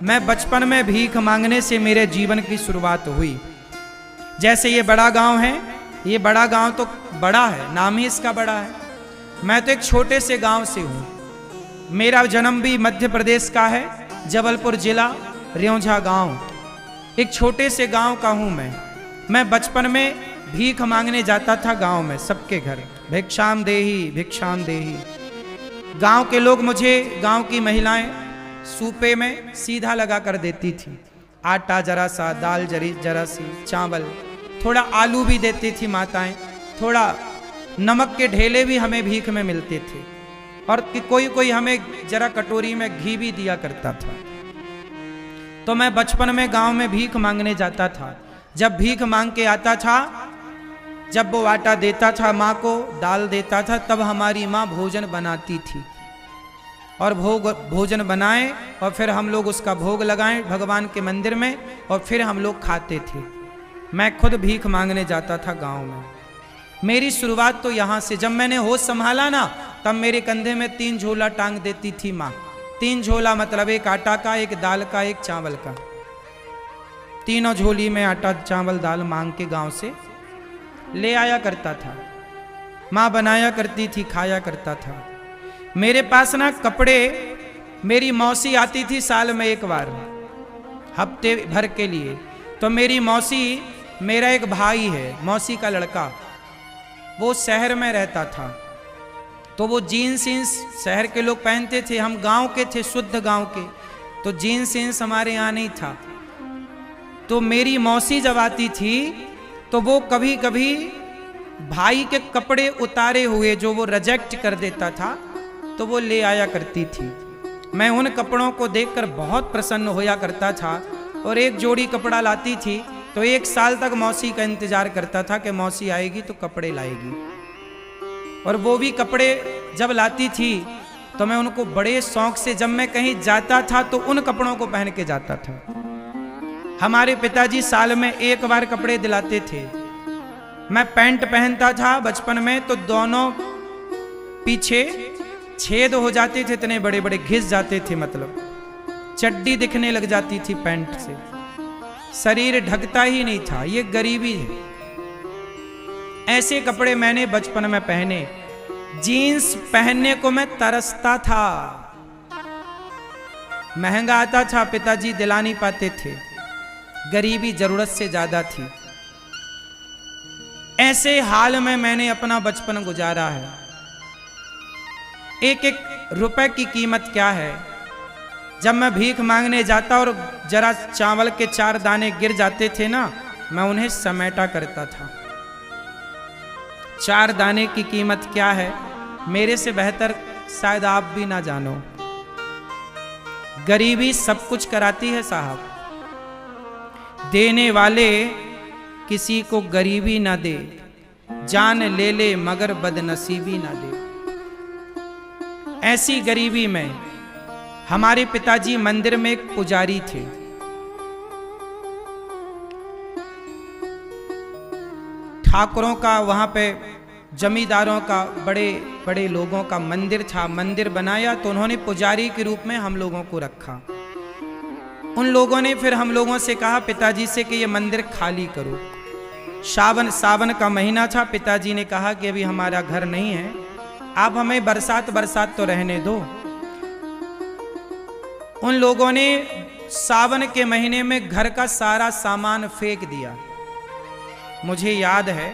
मैं बचपन में भीख मांगने से मेरे जीवन की शुरुआत हुई। जैसे ये बड़ा गांव है, ये बड़ा गांव तो बड़ा है, नाम ही इसका बड़ा है। मैं तो एक छोटे से गांव से हूँ। मेरा जन्म भी मध्य प्रदेश का है, जबलपुर जिला रियोंझा गांव। एक छोटे से गांव का हूँ मैं बचपन में भीख मांगने जाता था गांव में, सबके घर भिक्षाम देही भिक्षाम देही। गांव के लोग मुझे, गांव की महिलाएं सूपे में सीधा लगा कर देती थी। आटा जरा सा, दाल जरा सी, चावल, थोड़ा आलू भी देती थी माताएं, थोड़ा नमक के ढेले भी हमें भीख में मिलते थे, और कोई हमें जरा कटोरी में घी भी दिया करता था। तो मैं बचपन में गांव में भीख मांगने जाता था। जब भीख मांग के आता था, जब वो आटा देता था माँ को, दाल देता था, तब हमारी माँ भोजन बनाती थी, और भोजन बनाए और फिर हम लोग उसका भोग लगाएं भगवान के मंदिर में, और फिर हम लोग खाते थे। मैं खुद भीख मांगने जाता था गांव में। मेरी शुरुआत तो यहाँ से, जब मैंने होश संभाला ना, तब मेरे कंधे में 3 झोला टांग देती थी माँ। 3 झोला मतलब एक आटा का, एक दाल का, एक चावल का। तीनों झोली में आटा चावल दाल मांग के गांव से ले आया करता था। माँ बनाया करती थी, खाया करता था। मेरे पास ना कपड़े, मेरी मौसी आती थी साल में एक बार, हफ्ते भर के लिए। तो मेरी मौसी, मेरा एक भाई है मौसी का लड़का, वो शहर में रहता था। तो वो जीन्स शहर के लोग पहनते थे, हम गांव के थे, शुद्ध गांव के, तो जीन्स हमारे यहाँ नहीं था। तो मेरी मौसी जब आती थी तो वो कभी कभी भाई के कपड़े उतारे हुए जो वो रिजेक्ट कर देता था, तो वो ले आया करती थी। मैं उन कपड़ों को देखकर बहुत प्रसन्न होया करता था, और एक जोड़ी कपड़ा लाती थी तो 1 साल तक मौसी का इंतजार करता था कि मौसी आएगी तो कपड़े लाएगी। और वो भी कपड़े जब लाती थी तो मैं उनको बड़े शौक से, जब मैं कहीं जाता था तो उन कपड़ों को पहन के जाता था। हमारे पिताजी साल में 1 बार कपड़े दिलाते थे। मैं पैंट पहनता था बचपन में, तो दोनों पीछे छेद हो जाते थे, इतने बड़े बड़े घिस जाते थे, मतलब चड्डी दिखने लग जाती थी पैंट से, शरीर ढकता ही नहीं था। ये गरीबी है। ऐसे कपड़े मैंने बचपन में पहने। जीन्स पहनने को मैं तरसता था। महंगा आता था, पिताजी दिला नहीं पाते थे, गरीबी जरूरत से ज्यादा थी। ऐसे हाल में मैंने अपना बचपन गुजारा है। एक रुपए की कीमत क्या है। जब मैं भीख मांगने जाता और जरा चावल के 4 दाने गिर जाते थे ना, मैं उन्हें समेटा करता था। 4 दाने की कीमत क्या है, मेरे से बेहतर शायद आप भी ना जानो। गरीबी सब कुछ कराती है साहब। देने वाले किसी को गरीबी ना दे, जान ले ले मगर बदनसीबी ना दे। ऐसी गरीबी में हमारे पिताजी मंदिर में एक पुजारी थे। ठाकुरों का, वहां पे जमींदारों का, बड़े बड़े लोगों का मंदिर था। मंदिर बनाया तो उन्होंने पुजारी के रूप में हम लोगों को रखा। उन लोगों ने फिर हम लोगों से कहा पिताजी से कि ये मंदिर खाली करो। सावन का महीना था। पिताजी ने कहा कि अभी हमारा घर नहीं है, आप हमें बरसात तो रहने दो। उन लोगों ने सावन के महीने में घर का सारा सामान फेंक दिया। मुझे याद है,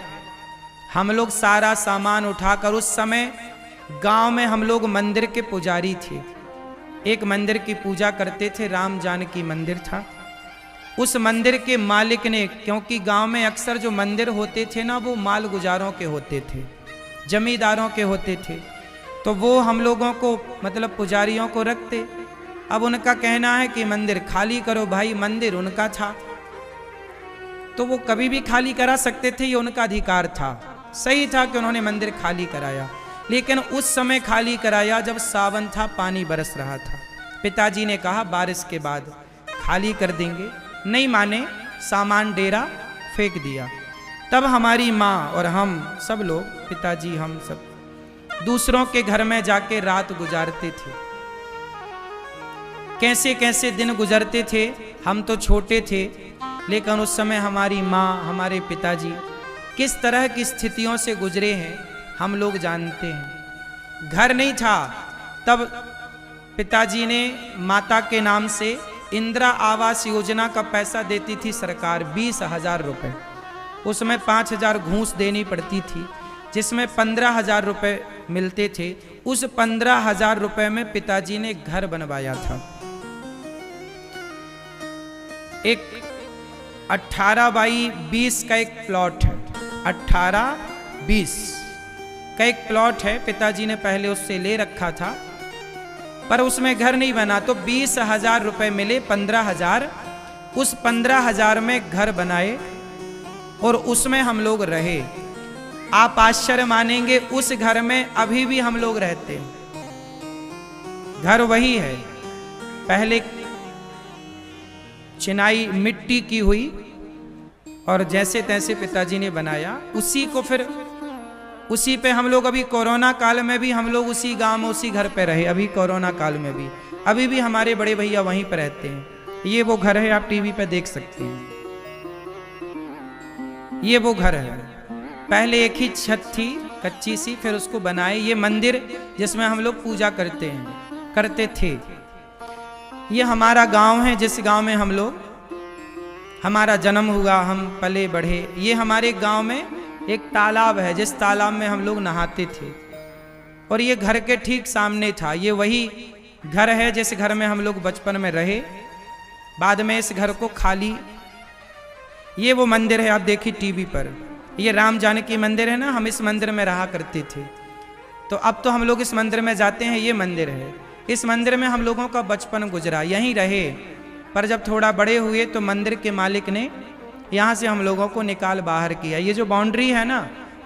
हम लोग सारा सामान उठाकर, उस समय गांव में हम लोग मंदिर के पुजारी थे, एक मंदिर की पूजा करते थे, राम जानकी मंदिर था। उस मंदिर के मालिक ने, क्योंकि गांव में अक्सर जो मंदिर होते थे ना, वो माल गुजारों के होते थे, जमींदारों के होते थे, तो वो हम लोगों को, मतलब पुजारियों को रखते। अब उनका कहना है कि मंदिर खाली करो। भाई मंदिर उनका था तो वो कभी भी खाली करा सकते थे, ये उनका अधिकार था। सही था कि उन्होंने मंदिर खाली कराया, लेकिन उस समय खाली कराया जब सावन था, पानी बरस रहा था। पिताजी ने कहा बारिश के बाद खाली कर देंगे, नहीं माने, सामान डेरा फेंक दिया। तब हमारी माँ और हम सब लोग, पिताजी हम सब, दूसरों के घर में जाके रात गुजारते थे। कैसे कैसे दिन गुजरते थे। हम तो छोटे थे, लेकिन उस समय हमारी माँ, हमारे पिताजी किस तरह की स्थितियों से गुजरे हैं हम लोग जानते हैं। घर नहीं था तब पिताजी ने माता के नाम से इंदिरा आवास योजना का पैसा देती थी सरकार, 20,000 रुपये। उसमें 5,000 घूस देनी पड़ती थी, जिसमें 15,000 रुपये मिलते थे। उस 15,000 रुपये में पिताजी ने घर बनवाया था। एक 18x20 का एक प्लॉट है, 18-20 का एक प्लॉट है। पिताजी ने पहले उससे ले रखा था, पर उसमें घर नहीं बना, तो 20,000 रुपये मिले, 15,000। उस 15,000 में घर बनाए और उसमें हम लोग रहे। आप आश्चर्य मानेंगे, उस घर में अभी भी हम लोग रहते हैं। घर वही है, पहले चिनाई मिट्टी की हुई और जैसे तैसे पिताजी ने बनाया, उसी को फिर उसी पे हम लोग अभी कोरोना काल में भी हम लोग उसी गांव में उसी घर पे रहे। अभी कोरोना काल में भी अभी भी हमारे बड़े भैया वहीं पे रहते हैं। ये वो घर है, आप टीवी पे देख सकते हैं। ये वो घर है, पहले एक ही छत थी कच्ची सी, फिर उसको बनाए। ये मंदिर जिसमें हम लोग पूजा करते थे। ये हमारा गांव है, जिस गांव में हम लोग, हमारा जन्म हुआ, हम पले बढ़े। ये हमारे गांव में एक तालाब है, जिस तालाब में हम लोग नहाते थे, और ये घर के ठीक सामने था। ये वही घर है जिस घर में हम लोग बचपन में रहे। बाद में इस घर को खाली, ये वो मंदिर है, आप देखिए टीवी पर, ये राम जानकी मंदिर है ना, हम इस मंदिर में रहा करते थे। तो अब तो हम लोग इस मंदिर में जाते हैं। ये मंदिर है, इस मंदिर में हम लोगों का बचपन गुजरा, यहीं रहे। पर जब थोड़ा बड़े हुए तो मंदिर के मालिक ने यहाँ से हम लोगों को निकाल बाहर किया। ये जो बाउंड्री है ना,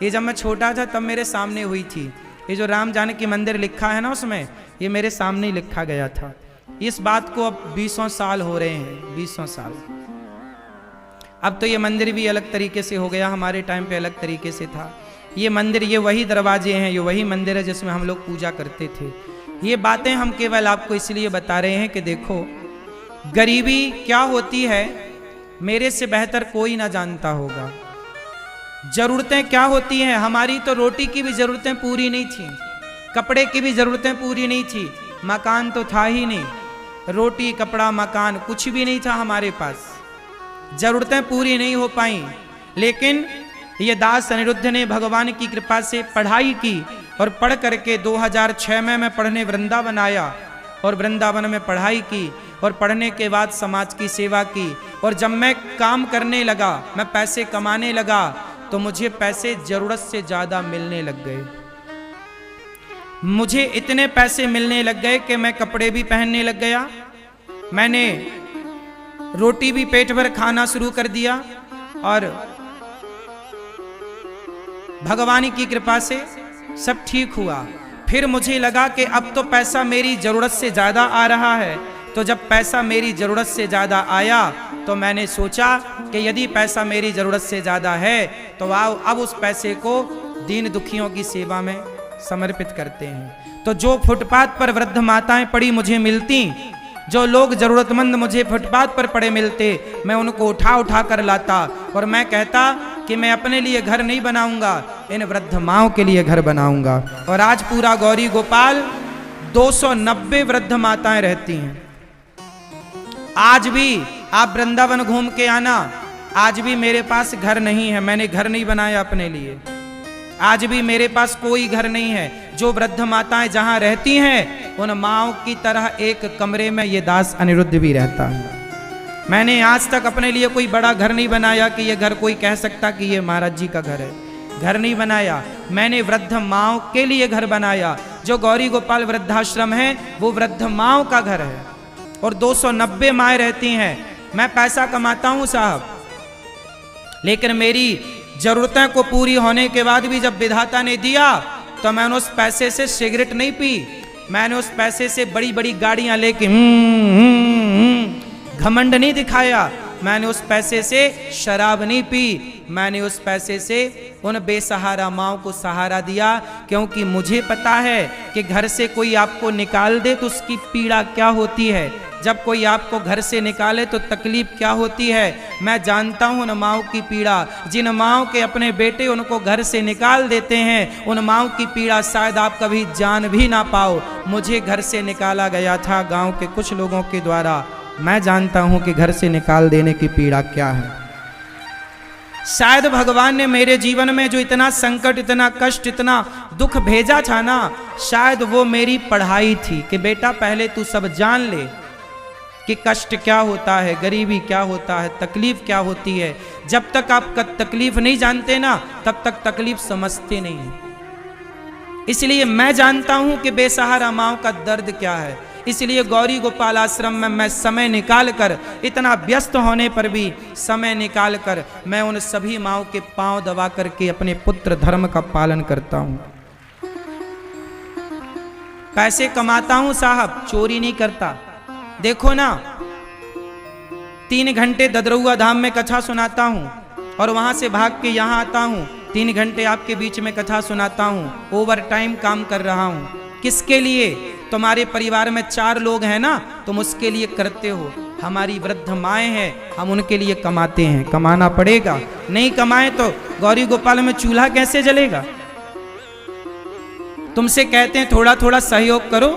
ये जब मैं छोटा था तब मेरे सामने हुई थी। ये जो राम जानकी मंदिर लिखा है ना, उसमें ये मेरे सामने ही लिखा गया था। इस बात को अब 20 साल हो रहे हैं, 20 साल। अब तो ये मंदिर भी अलग तरीके से हो गया, हमारे टाइम पे अलग तरीके से था। ये मंदिर, ये वही दरवाजे हैं, ये वही मंदिर है जिसमें हम लोग पूजा करते थे। ये बातें हम केवल आपको इसलिए बता रहे हैं कि देखो, गरीबी क्या होती है मेरे से बेहतर कोई ना जानता होगा। जरूरतें क्या होती हैं, हमारी तो रोटी की भी जरूरतें पूरी नहीं थी, कपड़े की भी जरूरतें पूरी नहीं थी, मकान तो था ही नहीं। रोटी, कपड़ा, मकान कुछ भी नहीं था हमारे पास, जरूरतें पूरी नहीं हो पाई। लेकिन ये दास अनिरुद्ध ने भगवान की कृपा से पढ़ाई की, और पढ़ करके 2006 में मैं पढ़ने वृंदावन आया, और वृंदावन में पढ़ाई की, और पढ़ने के बाद समाज की सेवा की। और जब मैं काम करने लगा, मैं पैसे कमाने लगा, तो मुझे पैसे जरूरत से ज्यादा मिलने लग गए। मुझे इतने पैसे मिलने लग गए कि मैं कपड़े भी पहनने लग गया, मैंने रोटी भी पेट भर खाना शुरू कर दिया, और भगवान की कृपा से सब ठीक हुआ। फिर मुझे लगा कि अब तो पैसा मेरी जरूरत से ज्यादा आ रहा है। तो जब पैसा मेरी जरूरत से ज्यादा आया तो मैंने सोचा कि यदि पैसा मेरी जरूरत से ज्यादा है तो आओ अब उस पैसे को दीन दुखियों की सेवा में समर्पित करते हैं। तो जो फुटपाथ पर वृद्ध माताएं पड़ी मुझे मिलती, जो लोग जरूरतमंद मुझे फुटपाथ पर पड़े मिलते, मैं उनको उठा उठा कर लाता, और मैं कहता कि मैं अपने लिए घर नहीं बनाऊंगा, इन वृद्ध माओं के लिए घर बनाऊंगा। और आज पूरा गौरी गोपाल 290 वृद्ध माताएं रहती हैं। आज भी आप वृंदावन घूम के आना, आज भी मेरे पास घर नहीं है, मैंने घर नहीं बनाया अपने लिए। आज भी मेरे पास कोई घर नहीं है। जो वृद्ध माताएं जहां रहती हैं, उन माओं की तरह एक कमरे में ये दास अनिरुद्ध भी रहता है। मैंने आज तक अपने लिए कोई बड़ा घर नहीं बनाया कि ये घर कोई कह सकता कि ये महाराज जी का घर है। घर नहीं बनाया, मैंने वृद्ध माओं के लिए घर बनाया। जो गौरी गोपाल वृद्धाश्रम है वो वृद्ध माओं का घर है, और 290 माएँ रहती हैं। मैं पैसा कमाता हूं साहब, लेकिन मेरी जरूरतें को पूरी होने के बाद भी जब विधाता ने दिया तो मैंने उस पैसे से सिगरेट नहीं पी, मैंने उस पैसे से बड़ी बड़ी गाड़ियां लेके घमंड नहीं दिखाया, मैंने उस पैसे से शराब नहीं पी, मैंने उस पैसे से उन बेसहारा माओं को सहारा दिया। क्योंकि मुझे पता है कि घर से कोई आपको निकाल दे तो उसकी पीड़ा क्या होती है। जब कोई आपको घर से निकाले तो तकलीफ क्या होती है। मैं जानता हूँ उन माओं की पीड़ा, जिन माओं के अपने बेटे उनको घर से निकाल देते हैं, उन माओं की पीड़ा शायद आप कभी जान भी ना पाओ। मुझे घर से निकाला गया था गांव के कुछ लोगों के द्वारा, मैं जानता हूँ कि घर से निकाल देने की पीड़ा क्या है। शायद भगवान ने मेरे जीवन में जो इतना संकट, इतना कष्ट, इतना दुख भेजा था ना, शायद वो मेरी पढ़ाई थी कि बेटा पहले तू सब जान ले कि कष्ट क्या होता है, गरीबी क्या होता है, तकलीफ क्या होती है। जब तक आप तकलीफ नहीं जानते ना, तब तक तकलीफ समझते नहीं है। इसलिए मैं जानता हूं कि बेसहारा माओ का दर्द क्या है। इसलिए गौरी गोपाल आश्रम में मैं समय निकाल कर, इतना व्यस्त होने पर भी समय निकाल कर मैं उन सभी माओं के पांव दबा करके अपने पुत्र धर्म का पालन करता हूं। पैसे कमाता हूं साहब, चोरी नहीं करता। देखो ना, 3 घंटे ददरुआ धाम में कथा सुनाता हूं और वहां से भाग के यहां आता हूं, 3 घंटे आपके बीच में कथा सुनाता हूं, ओवर टाइम काम कर रहा हूं। किसके लिए? तुम्हारे परिवार में 4 लोग हैं ना, तुम उसके लिए करते हो। हमारी वृद्ध माएँ हैं, हम उनके लिए कमाते हैं, कमाना पड़ेगा। नहीं कमाए तो गौरी गोपाल में चूल्हा कैसे जलेगा। तुमसे कहते हैं थोड़ा थोड़ा सहयोग करो,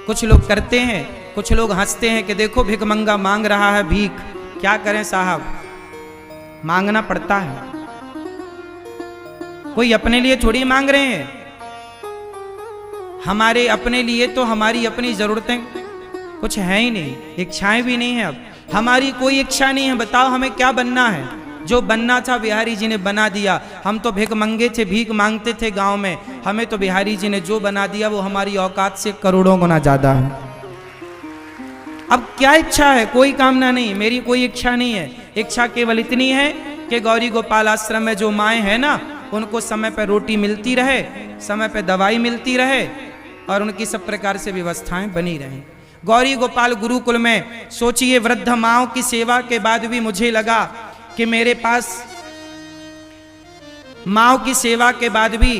कुछ लोग करते हैं, कुछ लोग हंसते हैं कि देखो भिखमंगा मांग रहा है भीख। क्या करें साहब, मांगना पड़ता है। कोई अपने लिए थोड़ी मांग रहे हैं, हमारे अपने लिए तो हमारी अपनी जरूरतें कुछ है ही नहीं, इच्छाएं भी नहीं है। अब हमारी कोई इच्छा नहीं है। बताओ हमें क्या बनना है? जो बनना था बिहारी जी ने बना दिया। हम तो भिख मंगे थे, भीख मांगते थे गांव में, हमें तो बिहारी जी ने जो बना दिया वो हमारी औकात से करोड़ों गुना ज्यादा है। अब क्या इच्छा है? कोई कामना नहीं, मेरी कोई इच्छा नहीं है। इच्छा केवल इतनी है कि गौरी गोपाल आश्रम में जो माएँ हैं ना, उनको समय पर रोटी मिलती रहे, समय पर दवाई मिलती रहे और उनकी सब प्रकार से व्यवस्थाएं बनी रहें। गौरी गोपाल गुरुकुल में सोचिए, वृद्ध माओं की सेवा के बाद भी मुझे लगा कि मेरे पास माओं की सेवा के बाद भी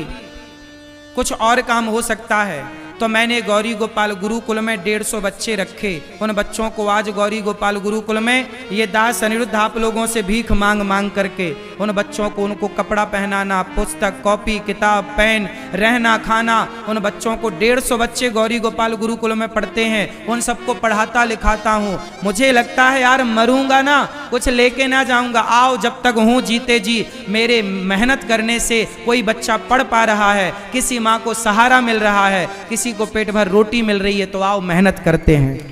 कुछ और काम हो सकता है। तो मैंने गौरी गोपाल गुरुकुल में 150 बच्चे रखे। उन बच्चों को आज गौरी गोपाल गुरुकुल में ये दास अनिरुद्ध आप लोगों से भीख मांग मांग करके उन बच्चों को, उनको कपड़ा पहनाना, पुस्तक, कॉपी, किताब, पेन, रहना, खाना, उन बच्चों को 150 बच्चे गौरी गोपाल गुरुकुल में पढ़ते हैं, उन सबको पढ़ाता लिखाता हूँ। मुझे लगता है यार मरूंगा ना, कुछ लेके ना जाऊंगा। आओ, जब तक हूँ जीते जी, मेरे मेहनत करने से कोई बच्चा पढ़ पा रहा है, किसी माँ को सहारा मिल रहा है, किसी को पेट भर रोटी मिल रही है, तो आओ मेहनत करते हैं।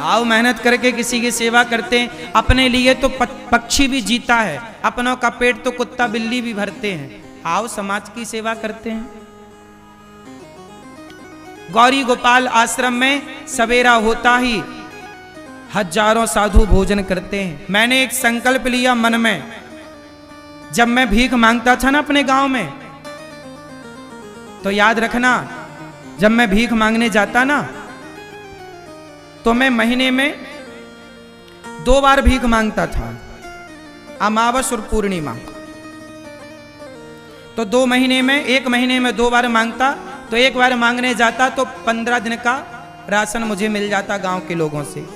आओ मेहनत करके किसी की सेवा करते हैं। अपने लिए तो पक्षी भी जीता है, अपनों का पेट तो कुत्ता बिल्ली भी भरते हैं। आओ समाज की सेवा करते हैं। गौरी गोपाल आश्रम में सवेरा होता ही हजारों साधु भोजन करते हैं। मैंने एक संकल्प लिया मन में, जब मैं भीख मांगता था ना अपने गांव में, तो याद रखना, जब मैं भीख मांगने जाता ना, तो मैं महीने में 2 बार भीख मांगता था, अमावस और पूर्णिमा। तो 2 महीने में, 1 महीने में 2 बार मांगता, तो 1 बार मांगने जाता तो 15 दिन का राशन मुझे मिल जाता गांव के लोगों से।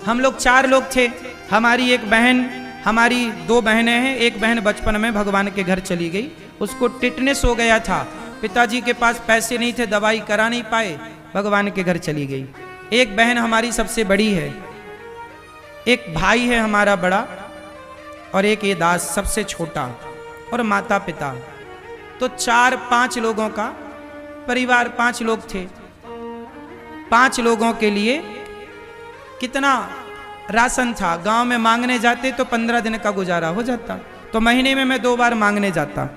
हम लोग 4 लोग थे, हमारी एक बहन, हमारी 2 बहनें हैं। एक बहन बचपन में भगवान के घर चली गई, उसको टिटनेस हो गया था, पिताजी के पास पैसे नहीं थे, दवाई करा नहीं पाए, भगवान के घर चली गई। एक बहन हमारी सबसे बड़ी है, एक भाई है हमारा बड़ा, और एक ये दास सबसे छोटा, और माता पिता। तो 4-5 लोगों का परिवार, 5 लोग थे। 5 लोगों के लिए कितना राशन था। गांव में मांगने जाते तो 15 दिन का गुजारा हो जाता। तो महीने में मैं 2 बार मांगने जाता।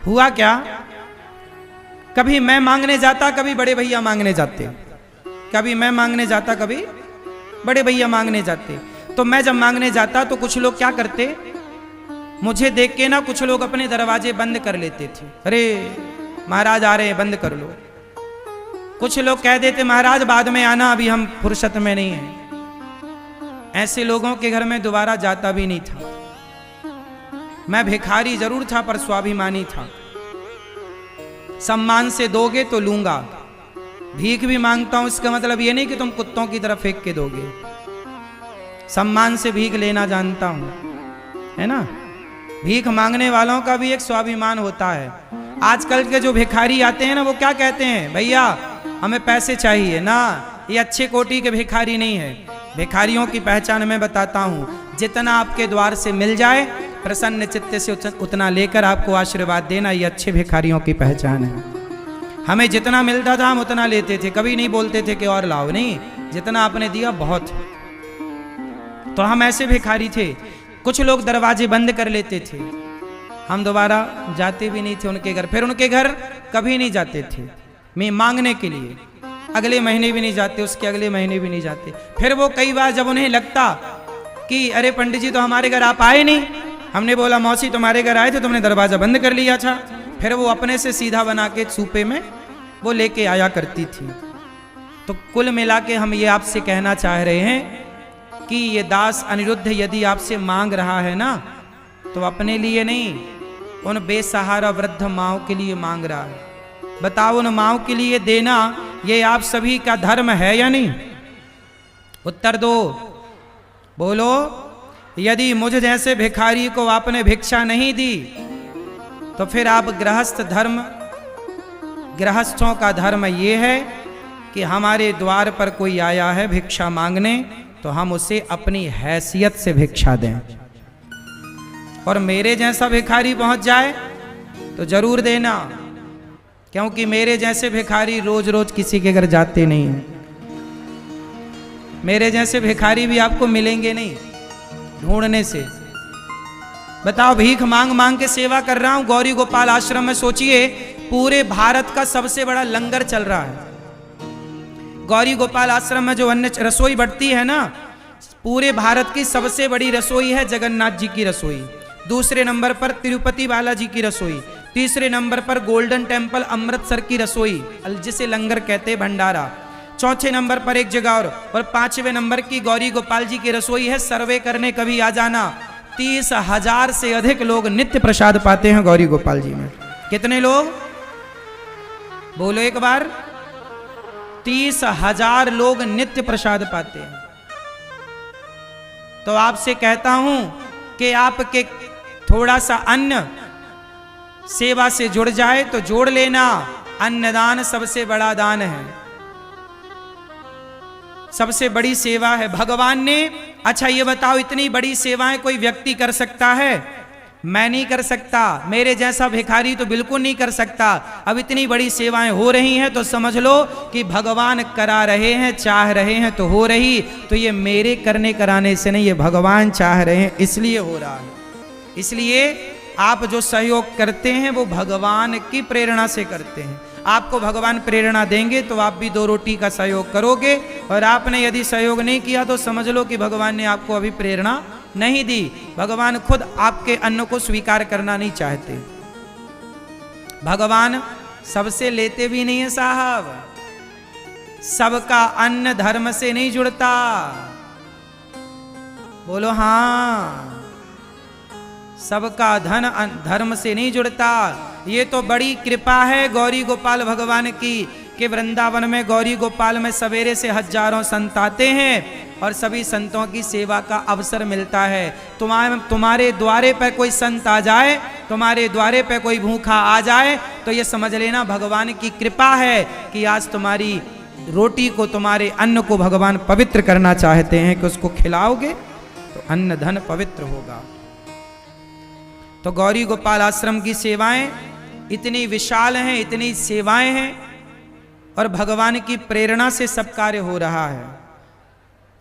हुआ क्या, कभी मैं मांगने जाता, कभी बड़े भैया मांगने जाते। कभी मैं मांगने जाता, कभी बड़े भैया मांगने जाते। तो मैं जब मांगने जाता तो कुछ लोग क्या करते, मुझे देख के ना कुछ लोग अपने दरवाजे बंद कर लेते थे। अरे महाराज आ रहे हैं, बंद कर लो। कुछ लोग कह देते महाराज बाद में आना, अभी हम फुर्सत में नहीं हैं। ऐसे लोगों के घर में दोबारा जाता भी नहीं था। मैं भिखारी जरूर था पर स्वाभिमानी था। सम्मान से दोगे तो लूंगा, भीख भी मांगता हूं इसका मतलब ये नहीं कि तुम कुत्तों की तरफ फेंक के दोगे। सम्मान से भीख लेना जानता हूं, है ना। भीख मांगने वालों का भी एक स्वाभिमान होता है। आजकल के जो भिखारी आते हैं ना, वो क्या कहते हैं, भैया हमें पैसे चाहिए ना। ये अच्छे कोटि के भिखारी नहीं है। भिखारियों की पहचान मैं बताता हूं, जितना आपके द्वार से मिल जाए प्रसन्न चित्त से उतना लेकर आपको आशीर्वाद देना, ये अच्छे भिखारियों की पहचान है। हमें जितना मिलता था हम उतना लेते थे, कभी नहीं बोलते थे कि और लाओ, नहीं, जितना आपने दिया बहुत। तो हम ऐसे भिखारी थे। कुछ लोग दरवाजे बंद कर लेते थे, हम दोबारा जाते भी नहीं थे उनके घर। फिर उनके घर कभी नहीं जाते थे मैं मांगने के लिए, अगले महीने भी नहीं जाते, उसके अगले महीने भी नहीं जाते। फिर वो कई बार जब उन्हें लगता कि अरे पंडित जी तो हमारे घर आप आए नहीं, हमने बोला मौसी तुम्हारे घर आए थे, तुमने दरवाजा बंद कर लिया था, फिर वो अपने से सीधा बना के सूपे में वो लेके आया करती थी। तो कुल मिला के हम ये आपसे कहना चाह रहे हैं कि ये दास अनिरुद्ध यदि आपसे मांग रहा है ना, तो अपने लिए नहीं, उन बेसहारा वृद्ध माओ के लिए मांग रहा है। बताओ, उन माओ के लिए देना ये आप सभी का धर्म है या नहीं? उत्तर दो, बोलो। यदि मुझ जैसे भिखारी को आपने भिक्षा नहीं दी, तो फिर आप गृहस्थों का धर्म ये है कि हमारे द्वार पर कोई आया है भिक्षा मांगने, तो हम उसे अपनी हैसियत से भिक्षा दें। और मेरे जैसा भिखारी पहुंच जाए तो जरूर देना, क्योंकि मेरे जैसे भिखारी रोज रोज किसी के घर जाते नहीं हैं। मेरे जैसे भिखारी भी आपको मिलेंगे नहीं ढूंढने से। बताओ, भीख मांग मांग के सेवा कर रहा हूं गौरी गोपाल आश्रम में। सोचिए, पूरे भारत का सबसे बड़ा लंगर चल रहा है। गौरी गोपाल आश्रम में जो अन्न रसोई बढ़ती है ना, पूरे भारत की सबसे बड़ी रसोई है जगन्नाथ जी की रसोई। दूसरे नंबर पर तिरुपति बालाजी की रसोई। तीसरे नंबर पर गोल्डन टेम्पल अमृतसर की रसोई, जिसे लंगर कहते भंडारा। चौथे नंबर पर एक जगह और 5वें नंबर की गौरी गोपाल जी की रसोई है। सर्वे करने कभी आ जाना। 30,000 से अधिक लोग नित्य प्रसाद पाते हैं गौरी गोपाल जी में। कितने लोग? बोलो एक बार। 30,000 लोग नित्य प्रसाद पाते हैं। तो आपसे कहता हूं कि आपके थोड़ा सा अन्न सेवा से जुड़ जाए तो जोड़ लेना। अन्नदान सबसे बड़ा दान है, सबसे बड़ी सेवा है भगवान ने। अच्छा ये बताओ, इतनी बड़ी सेवाएं कोई व्यक्ति कर सकता है? मैं नहीं कर सकता, मेरे जैसा भिखारी तो बिल्कुल नहीं कर सकता। अब इतनी बड़ी सेवाएं हो रही हैं तो समझ लो कि भगवान करा रहे हैं, चाह रहे हैं तो हो रही। तो ये मेरे करने कराने से नहीं, ये भगवान चाह रहे हैं इसलिए हो रहा है। इसलिए आप जो सहयोग करते हैं वो भगवान की प्रेरणा से करते हैं। आपको भगवान प्रेरणा देंगे तो आप भी 2 रोटी का सहयोग करोगे, और आपने यदि सहयोग नहीं किया तो समझ लो कि भगवान ने आपको अभी प्रेरणा नहीं दी। भगवान खुद आपके अन्न को स्वीकार करना नहीं चाहते। भगवान सबसे लेते भी नहीं है साहब। सबका अन्न धर्म से नहीं जुड़ता। बोलो हाँ। सबका धन धर्म से नहीं जुड़ता। ये तो बड़ी कृपा है गौरी गोपाल भगवान की कि वृंदावन में गौरी गोपाल में सवेरे से हजारों संत आते हैं और सभी संतों की सेवा का अवसर मिलता है। तुम्हारे द्वारे पर कोई संत आ जाए, तुम्हारे द्वारे पर कोई भूखा आ जाए, तो ये समझ लेना भगवान की कृपा है कि आज तुम्हारी रोटी को, तुम्हारे अन्न को भगवान पवित्र करना चाहते हैं कि उसको खिलाओगे तो अन्न धन पवित्र होगा। तो गौरी गोपाल आश्रम की सेवाएं इतनी विशाल हैं, इतनी सेवाएं हैं, और भगवान की प्रेरणा से सब कार्य हो रहा है।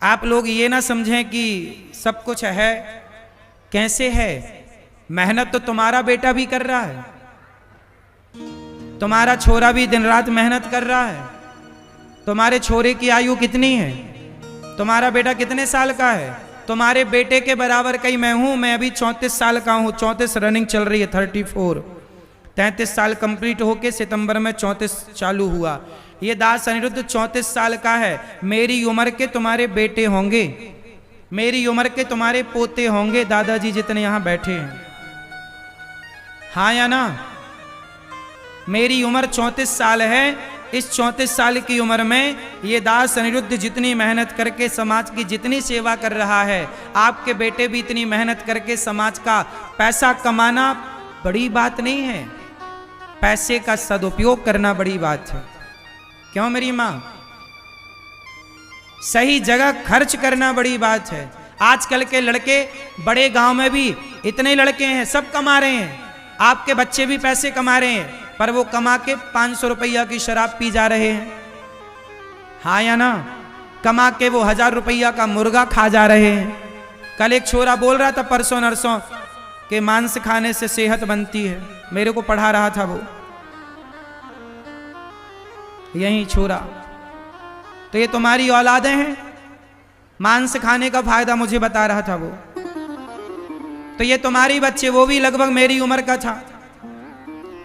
आप लोग ये ना समझें कि सब कुछ है। कैसे है? मेहनत तो तुम्हारा बेटा भी कर रहा है, तुम्हारा छोरा भी दिन रात मेहनत कर रहा है। तुम्हारे छोरे की आयु कितनी है? तुम्हारा बेटा कितने साल का है? तुम्हारे बेटे के बराबर कहीं मैं हूं। मैं अभी 34 साल का हूं, 34 रनिंग चल रही है, 34। 33 साल कंप्लीट होके सितंबर में 34 चालू हुआ। ये दास अनिरुद्ध 34 साल का है। मेरी उम्र के तुम्हारे बेटे होंगे, मेरी उम्र के तुम्हारे पोते होंगे, दादाजी जितने यहां बैठे हैं। हाँ या ना? मेरी उम्र 34 साल है, इस 34 साल की उम्र में ये दास अनिरुद्ध जितनी मेहनत करके समाज की जितनी सेवा कर रहा है, आपके बेटे भी इतनी मेहनत करके समाज का पैसा कमाना बड़ी बात नहीं है, पैसे का सदुपयोग करना बड़ी बात है। क्यों मेरी माँ? सही जगह खर्च करना बड़ी बात है। आजकल के लड़के बड़े गांव में भी इतने लड़के हैं, सब कमा रहे हैं, आपके बच्चे भी पैसे कमा रहे हैं, पर वो कमा के 500 रुपया की शराब पी जा रहे हैं। हाँ या ना? कमा के वो 1000 रुपया का मुर्गा खा जा रहे हैं। कल एक छोरा बोल रहा था परसों नरसों के मांस खाने से सेहत बनती है, मेरे को पढ़ा रहा था वो, यही छोरा। तो ये तुम्हारी औलादें हैं, मांस खाने का फायदा मुझे बता रहा था वो। तो ये तुम्हारी बच्चे, वो भी लगभग मेरी उम्र का था।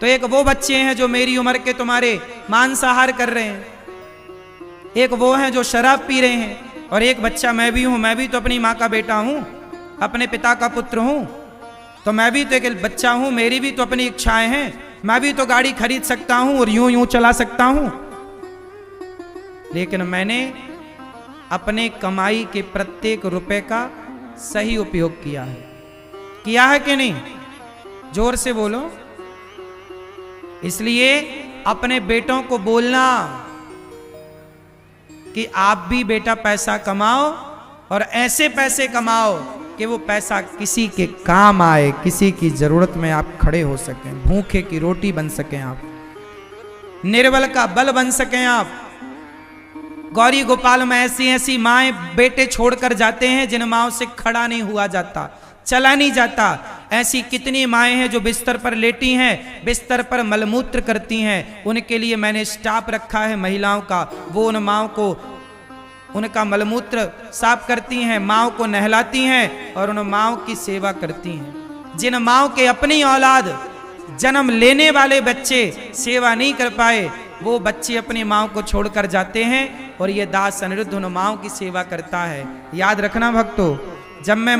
तो एक वो बच्चे हैं जो मेरी उम्र के तुम्हारे मांसाहार कर रहे हैं, एक वो हैं जो शराब पी रहे हैं, और एक बच्चा मैं भी हूं। मैं भी तो अपनी माँ का बेटा हूं, अपने पिता का पुत्र हूं, तो मैं भी तो एक बच्चा हूं, मेरी भी तो अपनी इच्छाएं हैं। मैं भी तो गाड़ी खरीद सकता हूं और यूं यूं चला सकता हूं, लेकिन मैंने अपने कमाई के प्रत्येक रुपए का सही उपयोग किया है कि नहीं? जोर से बोलो। इसलिए अपने बेटों को बोलना कि आप भी बेटा पैसा कमाओ, और ऐसे पैसे कमाओ कि वो पैसा किसी के काम आए, किसी की जरूरत में आप खड़े हो सकें, भूखे की रोटी बन सकें आप, निर्बल का बल बन सकें आप। गौरी गोपाल में ऐसी ऐसी माएं बेटे छोड़कर जाते हैं जिन माओं से खड़ा नहीं हुआ जाता, चला नहीं जाता। ऐसी कितनी माएं हैं जो बिस्तर पर लेटी हैं, बिस्तर पर मलमूत्र करती हैं। उनके लिए मैंने स्टाफ रखा है महिलाओं का, वो उन माओं को उनका मलमूत्र साफ करती हैं, माओं को नहलाती हैं और उन माओं की सेवा करती हैं। जिन माओं के अपनी औलाद, जन्म लेने वाले बच्चे सेवा नहीं कर पाए, वो बच्चे अपनी माओं को छोड़कर जाते हैं, और ये दास अनिरुद्ध उन माओं की सेवा करता है। याद रखना भक्तों, जब मैं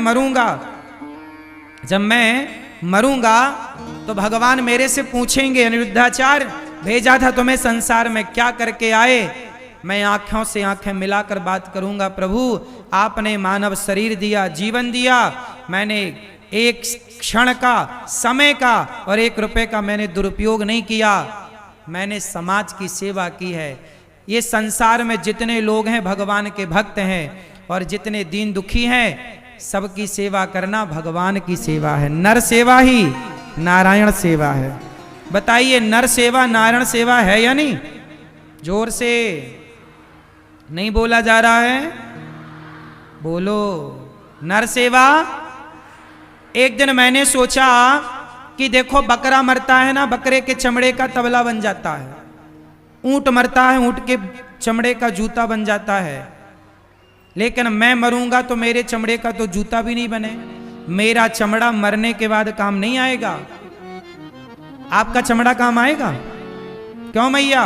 मरूंगा तो भगवान मेरे से पूछेंगे, अनिरुद्धाचार्य भेजा था तुम्हें संसार में, क्या करके आए? मैं आंखों से आंखें मिलाकर बात करूंगा, प्रभु आपने मानव शरीर दिया, जीवन दिया, मैंने एक क्षण का, समय का और 1 रुपए का मैंने दुरुपयोग नहीं किया, मैंने समाज की सेवा की है। ये संसार में जितने लोग हैं भगवान के भक्त हैं, और जितने दीन दुखी हैं सबकी सेवा करना भगवान की सेवा है। नर सेवा ही नारायण सेवा है। बताइए, नर सेवा नारायण सेवा है या नहीं? जोर से नहीं बोला जा रहा है, बोलो। नर सेवा। एक दिन मैंने सोचा कि देखो बकरा मरता है ना, बकरे के चमड़े का तबला बन जाता है, ऊंट मरता है, ऊंट के चमड़े का जूता बन जाता है, लेकिन मैं मरूंगा तो मेरे चमड़े का तो जूता भी नहीं बने। मेरा चमड़ा मरने के बाद काम नहीं आएगा, आपका चमड़ा काम आएगा? क्यों मैया?